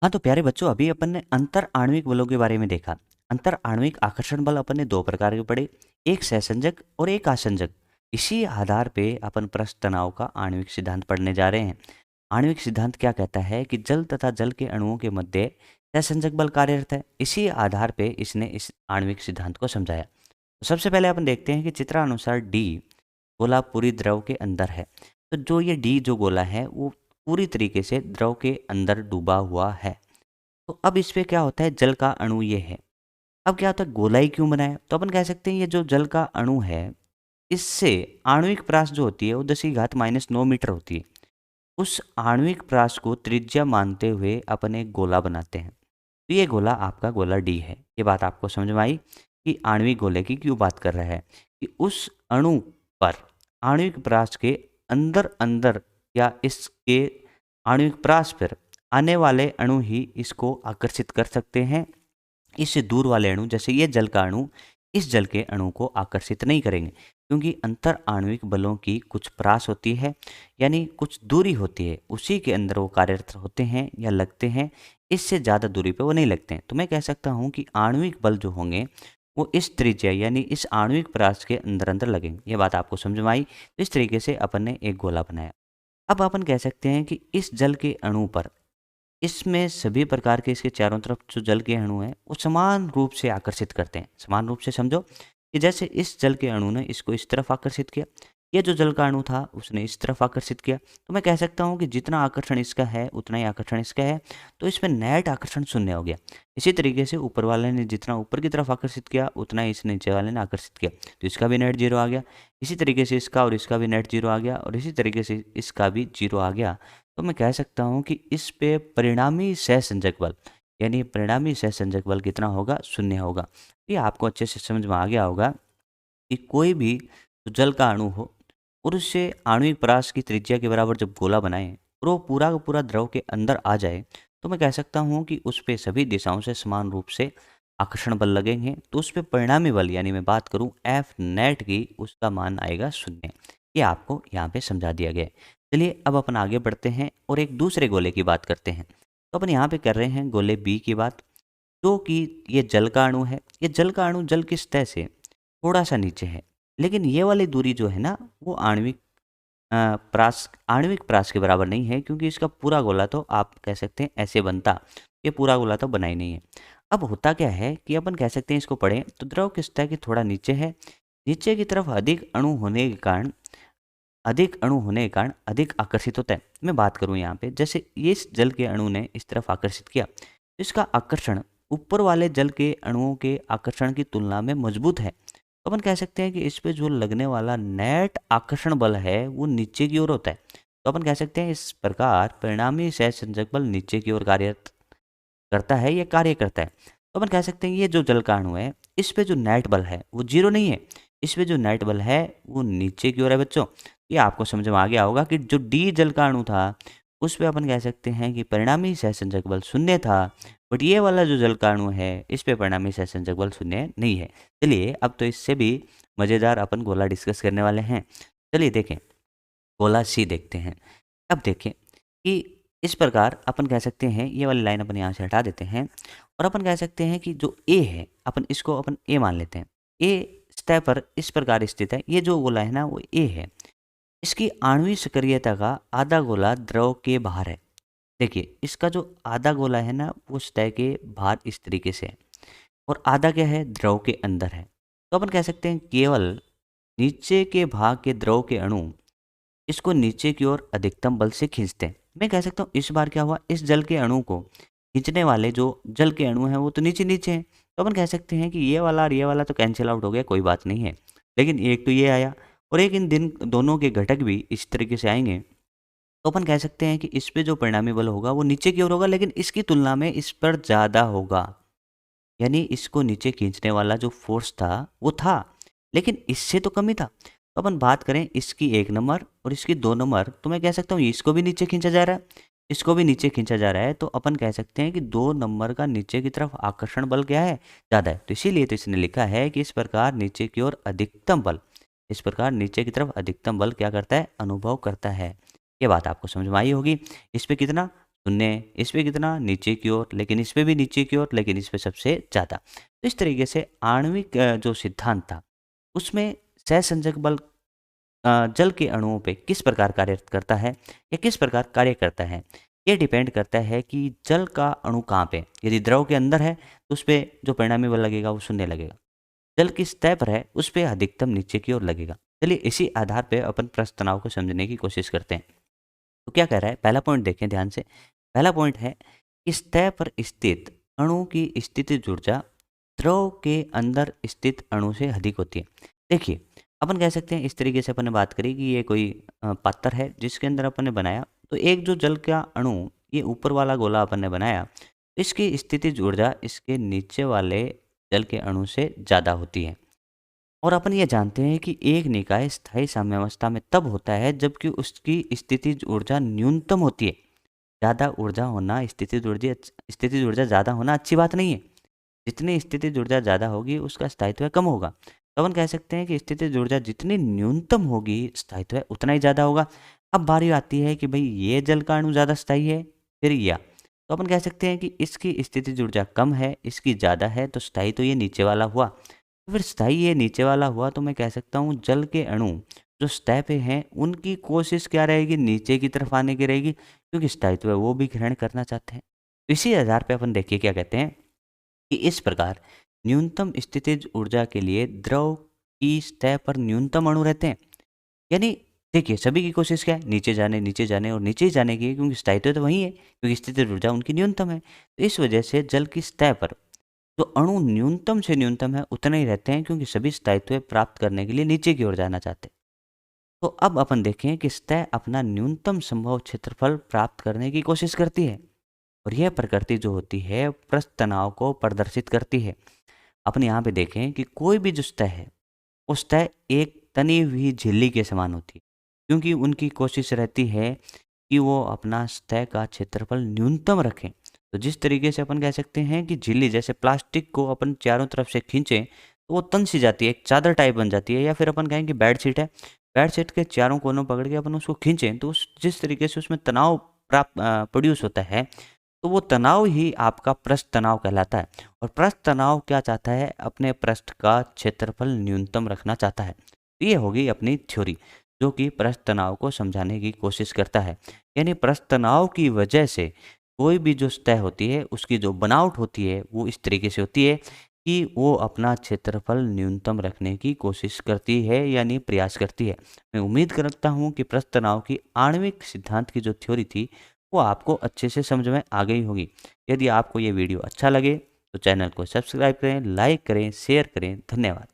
हाँ, तो प्यारे बच्चों अभी अपन ने अंतर आणविक बलों के बारे में देखा। अंतर आणविक आकर्षण बल अपन ने 2 प्रकार के पढ़े, एक सहसंजक और एक आसंजक। इसी आधार पे अपन पृष्ठ तनाव का आणविक सिद्धांत पढ़ने जा रहे हैं। आणविक सिद्धांत क्या कहता है कि जल तथा जल के अणुओं के मध्य सहसंजक बल कार्यरत है। इसी आधार पे इसने इस आणविक सिद्धांत को समझाया। तो सबसे पहले अपन देखते हैं कि चित्रानुसार डी गोला पूरी द्रव के अंदर है। तो जो ये डी जो गोला है वो पूरी तरीके से द्रव के अंदर डूबा हुआ है। तो अब इस पे क्या होता है, जल का अणु ये है। अब क्या होता है, गोलाई क्यों बनाया? तो अपन कह सकते हैं ये जो जल का अणु है, इससे आणविक प्रास जो होती है वो 10⁻⁹ मीटर होती है। उस आणविक प्रास को त्रिज्या मानते हुए अपन एक गोला बनाते हैं। तो ये गोला आपका गोला डी है। ये बात आपको समझ में आई कि आणविक गोले की क्यों बात कर रहा है, कि उस अणु पर आणविक प्रास के अंदर अंदर या इसके आणविक प्रास पर आने वाले अणु ही इसको आकर्षित कर सकते हैं। इससे दूर वाले अणु जैसे ये जल का अणु इस जल के अणु को आकर्षित नहीं करेंगे, क्योंकि अंतर आणविक बलों की कुछ प्रास होती है, यानी कुछ दूरी होती है, उसी के अंदर वो कार्यरत होते हैं या लगते हैं। इससे ज़्यादा दूरी पे वो नहीं लगते हैं। तो मैं कह सकता हूँ कि आणविक बल जो होंगे वो इस त्रिज्या यानी इस आणविक प्रास के अंदर अंदर लगेंगे। ये बात आपको समझ में आई। तो इस तरीके से अपन ने एक गोला बनाया। अब अपन कह सकते हैं कि इस जल के अणु पर इसमें सभी प्रकार के इसके चारों तरफ जो जल के अणु हैं वो समान रूप से आकर्षित करते हैं। समान रूप से समझो कि जैसे इस जल के अणु ने इसको इस तरफ आकर्षित किया, ये जो जल का अणु था उसने इस तरफ आकर्षित किया। तो मैं कह सकता हूँ कि जितना आकर्षण इसका है उतना ही आकर्षण इसका है। तो इसमें नेट आकर्षण शून्य हो गया। इसी तरीके से ऊपर वाले ने जितना ऊपर की तरफ आकर्षित किया उतना ही इस नीचे वाले ने आकर्षित किया, तो इसका भी नेट जीरो आ गया। इसी तरीके से इसका और इसका भी नेट जीरो आ गया और इसी तरीके से इसका भी जीरो आ गया। तो मैं कह सकता हूँ कि इस पे परिणामी सहसंजक बल यानी परिणामी सहसंजक बल कितना होगा, शून्य होगा। ये आपको अच्छे से समझ में आ गया होगा कि कोई भी जो जल का अणु हो और उससे आणविक परास की त्रिज्या के बराबर जब गोला बनाए और वो पूरा का पूरा द्रव के अंदर आ जाए, तो मैं कह सकता हूँ कि उस पे सभी दिशाओं से समान रूप से आकर्षण बल लगेंगे। तो उस पे परिणामी बल यानी मैं बात करूँ एफ नेट की, उसका मान आएगा शून्य। ये आपको यहाँ पे समझा दिया गया है। चलिए अब अपन आगे बढ़ते हैं और एक दूसरे गोले की बात करते हैं। तो अपन यहाँ पे कर रहे हैं गोले बी की बात, जो कि ये जल का अणु है। ये जल का अणु जल की सतह से थोड़ा सा नीचे है, लेकिन ये वाली दूरी जो है ना वो आणविक प्रास के बराबर नहीं है, क्योंकि इसका पूरा गोला तो आप कह सकते हैं ऐसे बनता। ये पूरा गोला तो बना ही नहीं है। अब होता क्या है कि अपन कह सकते हैं इसको पढ़ें तो द्रव की सतह के थोड़ा नीचे है। नीचे की तरफ अधिक अणु होने के कारण अधिक आकर्षित होता है। मैं बात करूं यहाँ पे जैसे ये इस जल के अणु ने इस तरफ आकर्षित किया, तो इसका आकर्षण ऊपर वाले जल के अणुओं के आकर्षण की तुलना में मजबूत है। तो अपन कह सकते हैं कि इस पे जो लगने वाला नेट आकर्षण बल है वो नीचे की ओर होता है। तो अपन कह सकते हैं इस प्रकार परिणामी सहसंजक बल नीचे की ओर कार्य करता है, ये कार्य करता है। तो अपन कह सकते हैं ये जो जल का अणु है इस पे जो नेट बल है वो जीरो नहीं है। इस पे जो नेट बल है वो नीचे की ओर है बच्चों। ये आपको समझ में आ गया होगा कि जो डी जल का अणु था उस पे अपन कह सकते हैं कि परिणामी सहसंजक बल शून्य था, बट ये वाला जो जल का अणु है इस पे परिणामी सहसंजक बल शून्य नहीं है। चलिए अब तो इससे भी मज़ेदार अपन गोला डिस्कस करने वाले हैं। चलिए देखें, गोला सी देखते हैं। अब देखें कि इस प्रकार अपन कह सकते हैं ये वाली लाइन अपन यहाँ से हटा देते हैं और अपन कह सकते हैं कि जो ए है अपन इसको अपन ए मान लेते हैं। ए सतह पर इस प्रकार स्थित है। ये जो गोला है ना वो ए है। इसकी आणविक सक्रियता का आधा गोला द्रव के बाहर है। देखिए इसका जो आधा गोला है ना वो सतह के बाहर इस तरीके से है और आधा क्या है, द्रव के अंदर है। तो अपन कह सकते हैं केवल नीचे के भाग के द्रव के अणु इसको नीचे की ओर अधिकतम बल से खींचते हैं। मैं कह सकता हूँ इस बार क्या हुआ, इस जल के अणु को खींचने वाले जो जल के अणु हैं वो तो नीचे नीचे हैं। तो अपन कह सकते हैं कि ये वाला और ये वाला तो कैंसिल आउट हो गया, कोई बात नहीं है। लेकिन एक तो ये आया और एक इन दिन दोनों के घटक भी इस तरीके से आएंगे। तो अपन कह सकते हैं कि इस पे जो परिणामी बल होगा वो नीचे की ओर होगा, लेकिन इसकी तुलना में इस पर ज़्यादा होगा। यानी इसको नीचे खींचने वाला जो फोर्स था वो था, लेकिन इससे तो कम ही था। तो अपन बात करें इसकी 1 नंबर और इसकी 2 नंबर, तो मैं कह सकता हूँ इसको भी नीचे खींचा जा रहा है, इसको भी नीचे खींचा जा रहा है। तो अपन कह सकते हैं कि 2 नंबर का नीचे की तरफ आकर्षण बल क्या है, ज़्यादा है। तो इसीलिए तो इसने लिखा है कि इस प्रकार नीचे की ओर अधिकतम बल, इस प्रकार नीचे की तरफ अधिकतम बल क्या करता है, अनुभव करता है। ये बात आपको समझ में आई होगी। इस पे कितना, शून्य, इस पे कितना नीचे की ओर, लेकिन इस पे भी नीचे की ओर, लेकिन इस पे सबसे ज़्यादा। तो इस तरीके से आणविक जो सिद्धांत था उसमें सहसंजक बल जल के अणुओं पे किस प्रकार कार्य करता है या किस प्रकार कार्य करता है, ये डिपेंड करता है कि जल का अणु कहाँ पे है। यदि द्रव के अंदर है तो उस पे जो परिणामी बल लगेगा वो शून्य लगेगा। जल किस सतह पर है उस पे अधिकतम नीचे की ओर लगेगा। चलिए इसी आधार पे अपन पृष्ठ तनाव को समझने की कोशिश करते हैं। तो क्या कह रहा है, पहला पॉइंट देखें ध्यान से। पहला पॉइंट है कि सतह पर स्थित अणु की स्थितिज ऊर्जा द्रव के अंदर स्थित अणु से अधिक होती है। देखिए, अपन कह सकते हैं इस तरीके से अपन ने बात करी कि ये कोई पात्र है जिसके अंदर अपन ने बनाया, तो एक जो जल का अणु, ये ऊपर वाला गोला अपन ने बनाया, इसकी स्थितिज ऊर्जा इसके नीचे वाले जल के अणु से ज़्यादा होती है। और अपन ये जानते हैं कि एक निकाय स्थायी साम्यावस्था में तब होता है जबकि उसकी स्थितिज ऊर्जा न्यूनतम होती है। ज़्यादा ऊर्जा होना, स्थितिज ऊर्जा ज़्यादा होना अच्छी बात नहीं है। जितनी स्थितिज ऊर्जा ज़्यादा होगी उसका स्थायित्व कम होगा। तो अपन कह सकते हैं कि स्थितिज ऊर्जा जितनी न्यूनतम होगी स्थायित्व उतना ही ज़्यादा होगा। अब बारी आती है कि भाई ये जल का अणु ज़्यादा स्थायी है फिर या, तो अपन कह सकते हैं कि इसकी स्थितिज ऊर्जा कम है, इसकी ज़्यादा है, तो स्थायी तो ये नीचे वाला हुआ। तो फिर स्थायी ये नीचे वाला हुआ तो मैं कह सकता हूँ जल के अणु जो सतह पे हैं उनकी कोशिश क्या रहेगी, नीचे की तरफ आने की रहेगी, क्योंकि स्थायित्व है वो भी ग्रहण करना चाहते हैं। इसी आधार पे अपन देखिए क्या कहते हैं कि इस प्रकार न्यूनतम स्थितिज ऊर्जा के लिए द्रव की सतह पर न्यूनतम अणु रहते हैं। यानी देखिए सभी की कोशिश क्या है, नीचे जाने और नीचे ही जाने की है, क्योंकि स्थायित्व तो वही है, क्योंकि स्थितिज ऊर्जा उनकी न्यूनतम है। तो इस वजह से जल की सतह पर जो अणु न्यूनतम से न्यूनतम है उतने ही रहते हैं, क्योंकि सभी स्थायित्व प्राप्त करने के लिए नीचे की ओर जाना चाहते हैं। तो अब अपन देखें कि सतह अपना न्यूनतम संभव क्षेत्रफल प्राप्त करने की कोशिश करती है, और यह प्रकृति जो होती है पृष्ठ तनाव को प्रदर्शित करती है। अपन यहाँ पे देखें कि कोई भी जो सतह है वो सतह एक तनी हुई झिल्ली के समान होती है, क्योंकि उनकी कोशिश रहती है कि वो अपना सतह का क्षेत्रफल न्यूनतम रखें। तो जिस तरीके से अपन कह सकते हैं कि झिल्ली जैसे प्लास्टिक को अपन चारों तरफ से खींचें तो वो तन सी जाती है, एक चादर टाइप बन जाती है, या फिर अपन कहें कि बेडशीट है, बेडशीट के चारों कोनों पकड़ के अपन उसको खींचें तो उस जिस तरीके से उसमें तनाव प्रोड्यूस होता है, तो वो तनाव ही आपका पृष्ठ तनाव कहलाता है। और पृष्ठ तनाव क्या चाहता है, अपने पृष्ठ का क्षेत्रफल न्यूनतम रखना चाहता है। तो ये होगी अपनी थ्योरी जो कि पृष्ठ तनाव को समझाने की कोशिश करता है। यानी पृष्ठ तनाव की वजह से कोई भी जो सतह होती है उसकी जो बनावट होती है वो इस तरीके से होती है कि वो अपना क्षेत्रफल न्यूनतम रखने की कोशिश करती है, यानी प्रयास करती है। मैं उम्मीद करता हूँ कि पृष्ठ तनाव की आणविक सिद्धांत की जो थ्योरी थी वो आपको अच्छे से समझ में आ गई होगी। यदि आपको ये वीडियो अच्छा लगे तो चैनल को सब्सक्राइब करें, लाइक करें, शेयर करें। धन्यवाद।